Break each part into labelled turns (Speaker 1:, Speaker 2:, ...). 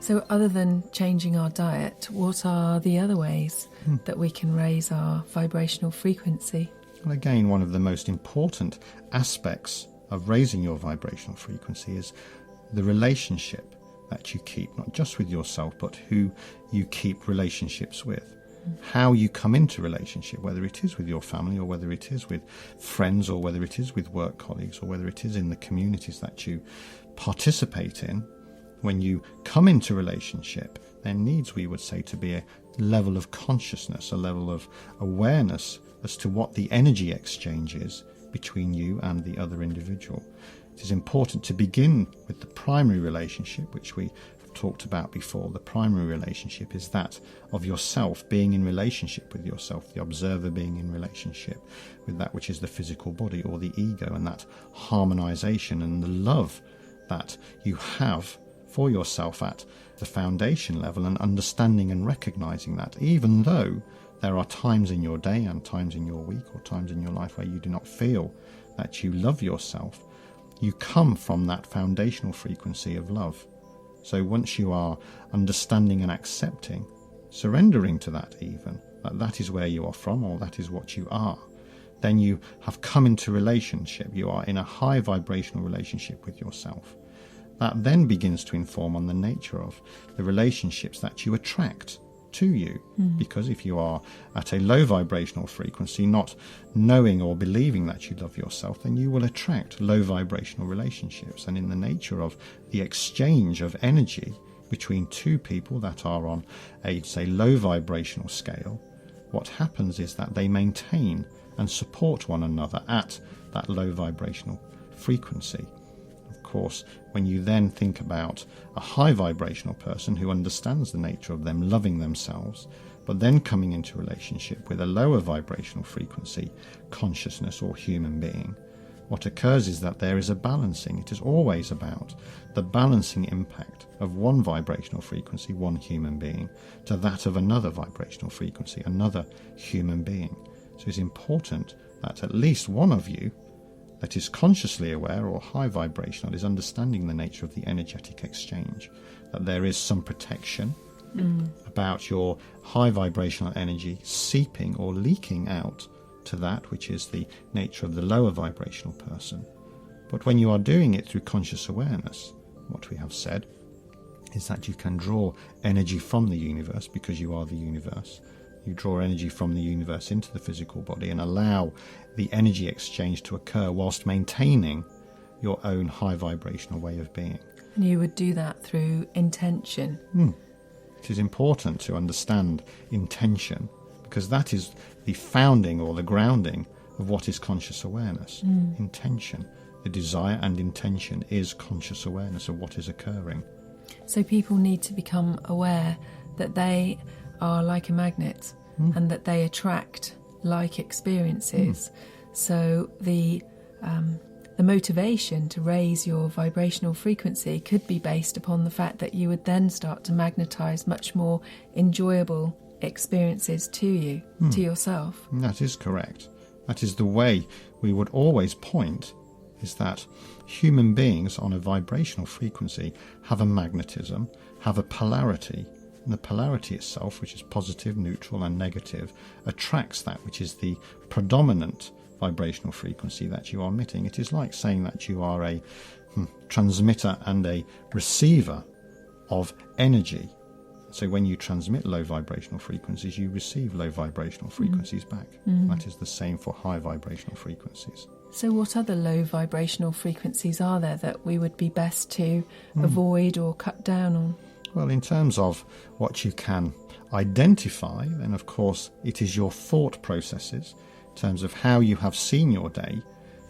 Speaker 1: So other than changing our diet, what are the other ways that we can raise our vibrational frequency?
Speaker 2: Well, again, one of the most important aspects of raising your vibrational frequency is the relationship that you keep, not just with yourself, but who you keep relationships with. How you come into relationship, whether it is with your family or whether it is with friends or whether it is with work colleagues or whether it is in the communities that you participate in. When you come into relationship, there needs, we would say, to be a level of consciousness, a level of awareness as to what the energy exchange is between you and the other individual. It is important to begin with the primary relationship, which we have talked about before. The primary relationship is that of yourself being in relationship with yourself, the observer being in relationship with that which is the physical body or the ego, and that harmonization and the love that you have for yourself at the foundation level, and understanding and recognizing that, even though there are times in your day and times in your week or times in your life where you do not feel that you love yourself, you come from that foundational frequency of love. So once you are understanding and accepting, surrendering to that even, that is where you are from, or that is what you are, then you have come into relationship. You are in a high vibrational relationship with yourself. That then begins to inform on the nature of the relationships that you attract to you. Because if you are at a low vibrational frequency, not knowing or believing that you love yourself, then you will attract low vibrational relationships. And in the nature of the exchange of energy between two people that are on a, say, low vibrational scale, what happens is that they maintain and support one another at that low vibrational frequency. Of course, when you then think about a high vibrational person who understands the nature of them loving themselves, but then coming into relationship with a lower vibrational frequency consciousness or human being, what occurs is that there is a balancing. It is always about the balancing impact of one vibrational frequency, one human being, to that of another vibrational frequency, another human being. So it's important that at least one of you that is consciously aware or high vibrational is understanding the nature of the energetic exchange, that there is some protection about your high vibrational energy seeping or leaking out to that which is the nature of the lower vibrational person. But when you are doing it through conscious awareness, what we have said is that you can draw energy from the universe, because you are the universe. You draw energy from the universe into the physical body and allow the energy exchange to occur whilst maintaining your own high vibrational way of being.
Speaker 1: And you would do that through intention.
Speaker 2: It is important to understand intention, because that is the founding or the grounding of what is conscious awareness. Intention, the desire and intention is conscious awareness of what is occurring.
Speaker 1: So people need to become aware that they are like a magnet and that they attract like experiences. So the motivation to raise your vibrational frequency could be based upon the fact that you would then start to magnetize much more enjoyable experiences to you, to yourself.
Speaker 2: That is correct. That is the way we would always point, is that human beings on a vibrational frequency have a magnetism, have a polarity, and the polarity itself, which is positive, neutral and negative, attracts that which is the predominant vibrational frequency that you are emitting. It is like saying that you are a transmitter and a receiver of energy. So when you transmit low vibrational frequencies, you receive low vibrational frequencies back. That is the same for high vibrational frequencies.
Speaker 1: So what other low vibrational frequencies are there that we would be best to avoid or cut down on?
Speaker 2: Well, in terms of what you can identify, then of course it is your thought processes, in terms of how you have seen your day.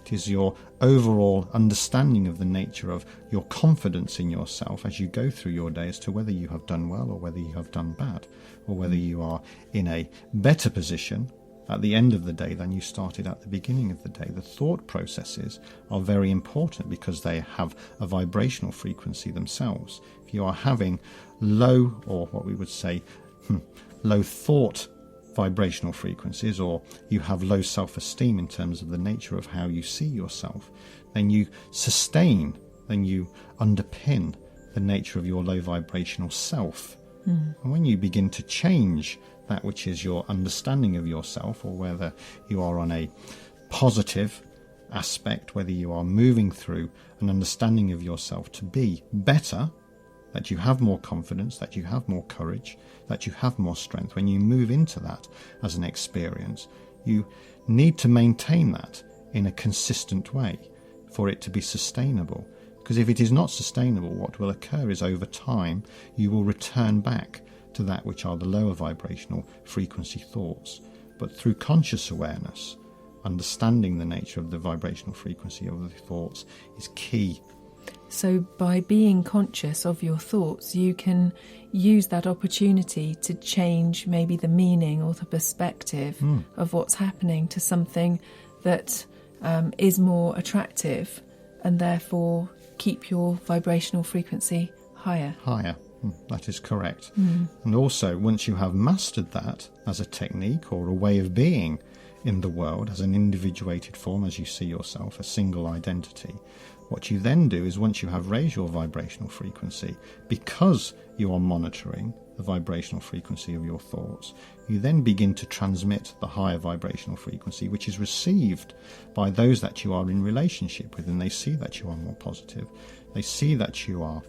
Speaker 2: It is your overall understanding of the nature of your confidence in yourself as you go through your day as to whether you have done well or whether you have done bad, or whether you are in a better position at the end of the day than you started at the beginning of the day. The thought processes are very important because they have a vibrational frequency themselves. If you are having low, or what we would say, low thought vibrational frequencies, or you have low self-esteem in terms of the nature of how you see yourself, then you sustain, then you underpin the nature of your low vibrational self. And when you begin to change that which is your understanding of yourself, or whether you are on a positive aspect, whether you are moving through an understanding of yourself to be better, that you have more confidence, that you have more courage, that you have more strength, when you move into that as an experience, you need to maintain that in a consistent way for it to be sustainable. Because if it is not sustainable, what will occur is over time you will return back to that which are the lower vibrational frequency thoughts. But through conscious awareness, understanding the nature of the vibrational frequency of the thoughts is key.
Speaker 1: So by being conscious of your thoughts, you can use that opportunity to change maybe the meaning or the perspective of what's happening to something that is more attractive, and therefore keep your vibrational frequency higher.
Speaker 2: That is correct. And also, once you have mastered that as a technique or a way of being in the world, as an individuated form, as you see yourself, a single identity, what you then do is, once you have raised your vibrational frequency, because you are monitoring the vibrational frequency of your thoughts, you then begin to transmit the higher vibrational frequency, which is received by those that you are in relationship with, and they see that you are more positive. They see that you are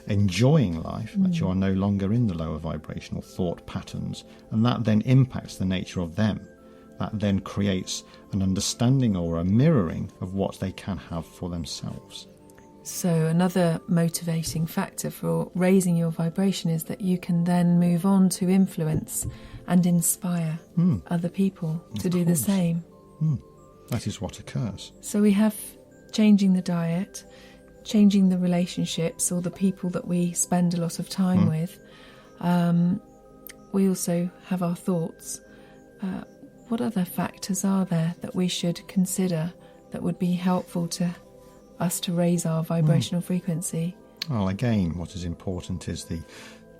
Speaker 2: enjoying life, that you are no longer in the lower vibrational thought patterns, and that then impacts the nature of them. That then creates an understanding or a mirroring of what they can have for themselves.
Speaker 1: So another motivating factor for raising your vibration is that you can then move on to influence and inspire other people to do the same.
Speaker 2: That is what occurs.
Speaker 1: So we have changing the diet, changing the relationships or the people that we spend a lot of time with. We also have our thoughts. What other factors are there that we should consider that would be helpful to us to raise our vibrational frequency?
Speaker 2: Well, again, what is important is the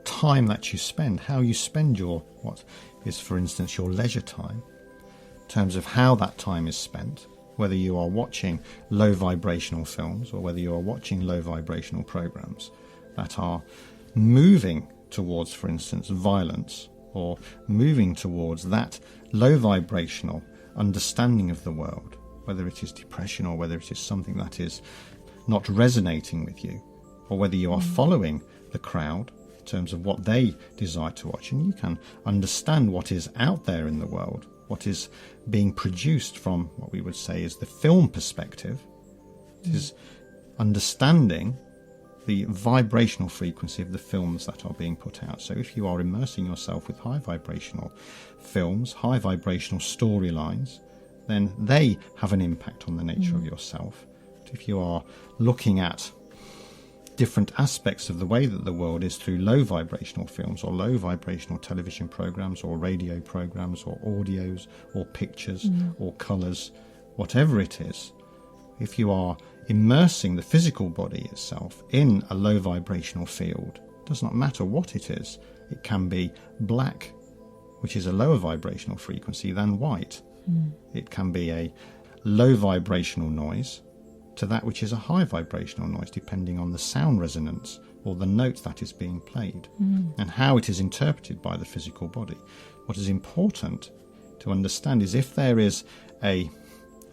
Speaker 2: time that you spend, how you spend your, what is, for instance, your leisure time, in terms of how that time is spent, whether you are watching low vibrational films or whether you are watching low vibrational programs that are moving towards, for instance, violence, or moving towards that low vibrational understanding of the world, whether it is depression or whether it is something that is not resonating with you, or whether you are following the crowd in terms of what they desire to watch. And you can understand what is out there in the world, what is being produced from what we would say is the film perspective. It is understanding the vibrational frequency of the films that are being put out. So if you are immersing yourself with high vibrational films, high vibrational storylines, then they have an impact on the nature of yourself. But if you are looking at different aspects of the way that the world is through low vibrational films or low vibrational television programs or radio programs or audios or pictures or colours, whatever it is, if you are immersing the physical body itself in a low vibrational field, does not matter what it is. It can be black, which is a lower vibrational frequency than white. It can be a low vibrational noise to that which is a high vibrational noise, depending on the sound resonance or the note that is being played and how it is interpreted by the physical body. What is important to understand is, if there is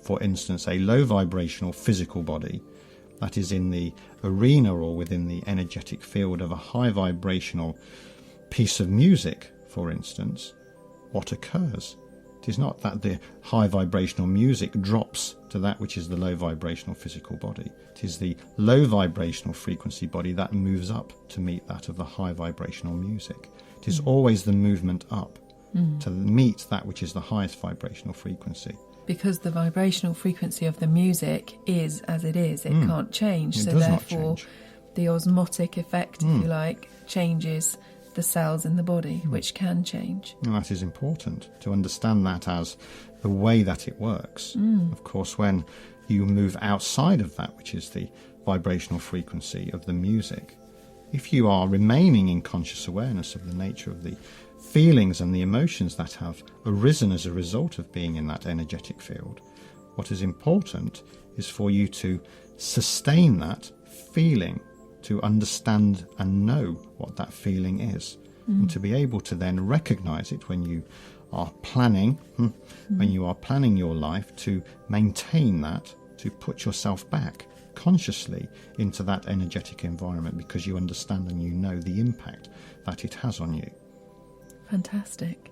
Speaker 2: for instance, a low vibrational physical body that is in the arena or within the energetic field of a high vibrational piece of music, for instance, what occurs? It is not that the high vibrational music drops to that which is the low vibrational physical body. It is the low vibrational frequency body that moves up to meet that of the high vibrational music. It is always the movement up to meet that which is the highest vibrational frequency.
Speaker 1: Because the vibrational frequency of the music is as it is, it can't change.
Speaker 2: It
Speaker 1: so
Speaker 2: does
Speaker 1: therefore,
Speaker 2: not change.
Speaker 1: The osmotic effect, if you like, changes the cells in the body, which can change.
Speaker 2: And that is important to understand that as the way that it works. Of course, when you move outside of that which is the vibrational frequency of the music, if you are remaining in conscious awareness of the nature of the feelings and the emotions that have arisen as a result of being in that energetic field, what is important is for you to sustain that feeling to understand and know what that feeling is, and to be able to then recognise it when you are planning, when you are planning your life, to maintain that, to put yourself back consciously into that energetic environment, because you understand and you know the impact that it has on you.
Speaker 1: Fantastic.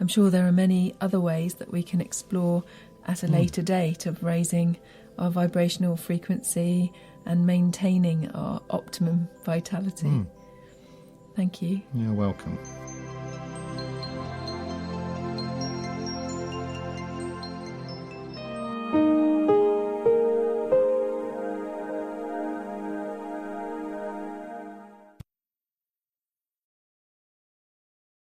Speaker 1: I'm sure there are many other ways that we can explore at a later date of raising our vibrational frequency and maintaining our optimum vitality. Thank you.
Speaker 2: You're welcome.